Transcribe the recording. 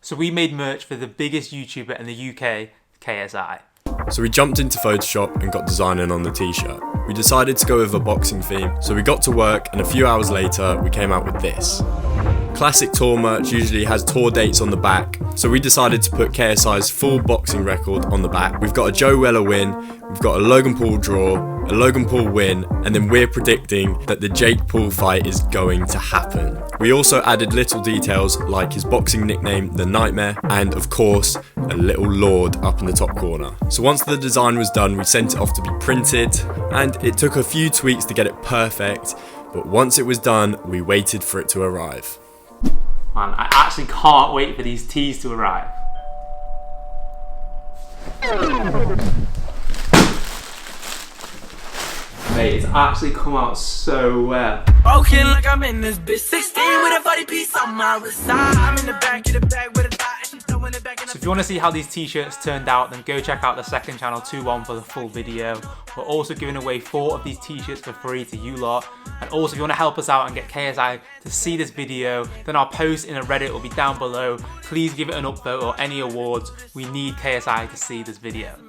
So we made merch for the biggest YouTuber in the UK, KSI. So we jumped into Photoshop and got designing on the t-shirt. We decided to go with a boxing theme, so we got to work and a few hours later we came out with this. Classic tour merch usually has tour dates on the back, so we decided to put KSI's full boxing record on the back. We've got a Joe Weller win, we've got a Logan Paul draw, a Logan Paul win, and then we're predicting that the Jake Paul fight is going to happen. We also added little details like his boxing nickname, The Nightmare, and of course, a little lord up in the top corner. So once the design was done, we sent it off to be printed, and it took a few tweaks to get it perfect, but once it was done, we waited for it to arrive. Man, I actually can't wait for these tees to arrive. Mate, it's actually come out so well. Broken like I'm in this bitch 16 with a 40 piece on my wrist. I'm in the back of the bag with a tie. She's throwing it back in the. So if you want to see how these t-shirts turned out, then go check out the second channel 2-1 for the full video. We're also giving away 4 of these t-shirts for free to you lot. And also if you want to help us out and get KSI to see this video, then our post in a Reddit will be down below. Please give it an upvote or any awards. We need KSI to see this video.